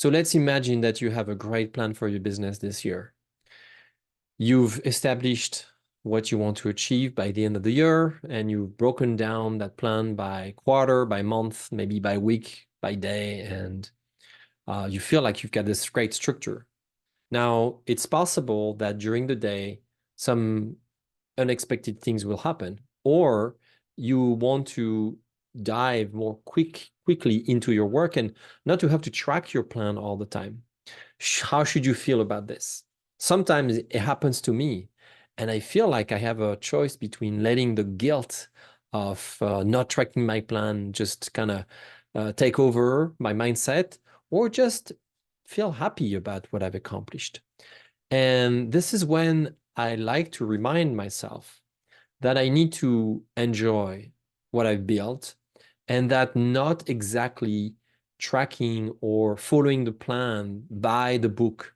So let's imagine that you have a great plan for your business this year. You've established what you want to achieve by the end of the year, and you've broken down that plan by quarter, by month, maybe by week, by day, and you feel like you've got this great structure. Now, it's possible that during the day, some unexpected things will happen, or you want to dive more quickly into your work and not to have to track your plan all the time. How should you feel about this? Sometimes it happens to me, and I feel like I have a choice between letting the guilt of not tracking my plan just kind of take over my mindset, or just feel happy about what I've accomplished. And this is when I like to remind myself that I need to enjoy what I've built, and that not exactly tracking or following the plan by the book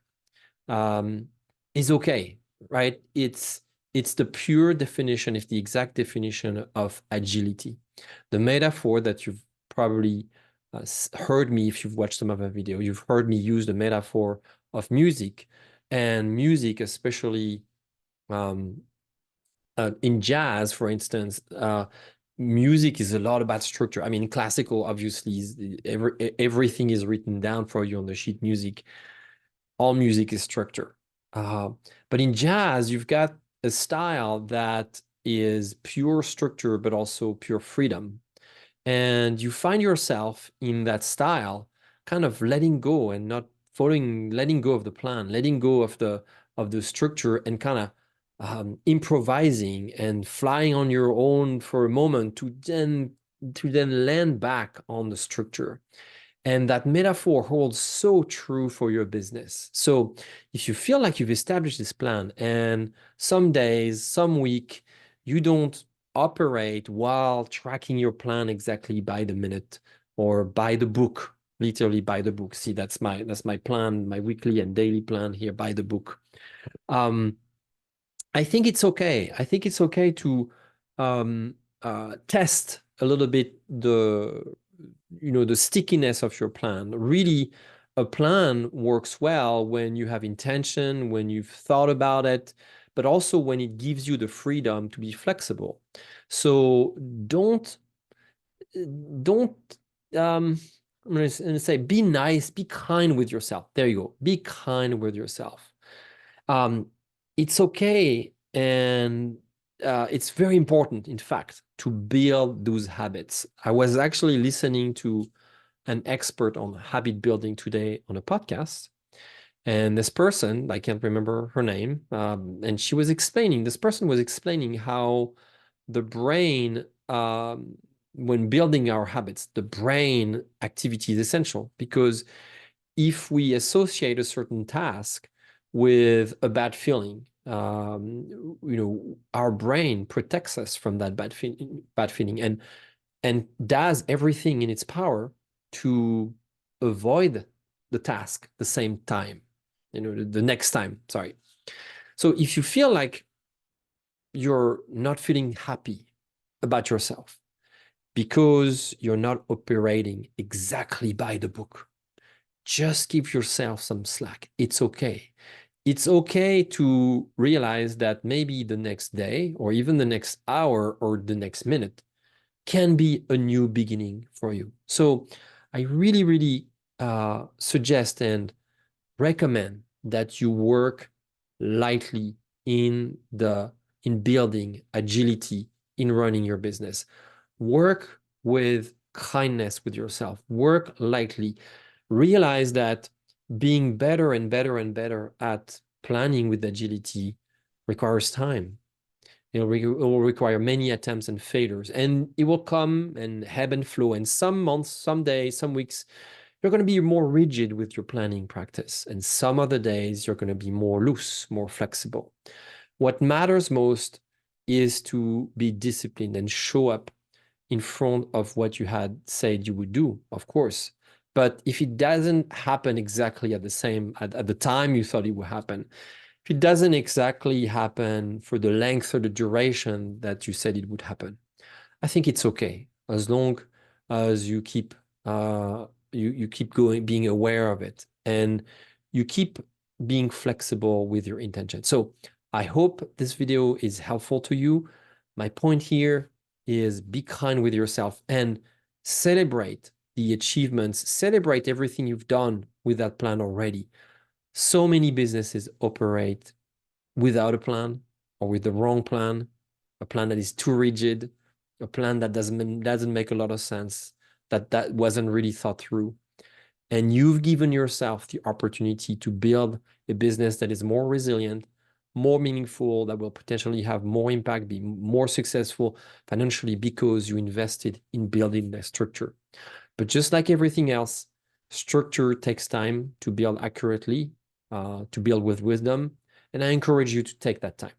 um, is okay, right? It's the pure definition, it's the exact definition of agility. The metaphor that you've probably heard me, if you've watched some of my video, you've heard me use the metaphor of music, and music, especially um, in jazz, for instance, music is a lot about structure. I mean, classical, obviously, everything is written down for you on the sheet music. All music is structure. Uh, but in jazz, you've got a style that is pure structure, but also pure freedom. And you find yourself in that style, kind of letting go and not following, letting go of the plan, letting go of the structure, and kind of improvising and flying on your own for a moment to then land back on the structure. And that metaphor holds so true for your business. So if you feel like you've established this plan and some days, some week, you don't operate while tracking your plan exactly by the minute or by the book, literally by the book. See, that's my plan, my weekly and daily plan here by the book. Um, I think it's okay. I think it's okay to test a little bit the stickiness of your plan. Really, a plan works well when you have intention, when you've thought about it, but also when it gives you the freedom to be flexible. So don't don't I'm gonna say be nice, be kind with yourself. There you go. Be kind with yourself. Um, it's okay, and it's very important, in fact, to build those habits. I was actually listening to an expert on habit building today on a podcast, and this person, I can't remember her name, and this person was explaining how the brain, when building our habits, the brain activity is essential, because if we associate a certain task with a bad feeling, our brain protects us from that bad feeling, and does everything in its power to avoid the task the same time, the next time, sorry. So if you feel like you're not feeling happy about yourself because you're not operating exactly by the book, just give yourself some slack. It's okay. It's okay to realize that maybe the next day or even the next hour or the next minute can be a new beginning for you. So I really, really suggest and recommend that you work lightly in building agility in running your business. Work with kindness with yourself. Work lightly. Realize that being better and better and better at planning with agility requires time. It will require many attempts and failures, and it will come and ebb and flow. And some months, some days, some weeks, you're going to be more rigid with your planning practice. And some other days, you're going to be more loose, more flexible. What matters most is to be disciplined and show up in front of what you had said you would do, of course. But if it doesn't happen exactly at the time you thought it would happen, if it doesn't exactly happen for the length or the duration that you said it would happen, I think it's okay, as long as you keep you keep going, being aware of it, and you keep being flexible with your intention. So I hope this video is helpful to you. My point here is be kind with yourself and celebrate the achievements, celebrate everything you've done with that plan already. So many businesses operate without a plan or with the wrong plan, a plan that is too rigid, a plan that doesn't make a lot of sense, that wasn't really thought through. And you've given yourself the opportunity to build a business that is more resilient, more meaningful, that will potentially have more impact, be more successful financially because you invested in building the structure. But just like everything else, structure takes time to build accurately, to build with wisdom. And I encourage you to take that time.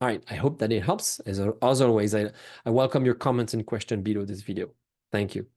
All right, I hope that it helps. As always, I welcome your comments and questions below this video. Thank you.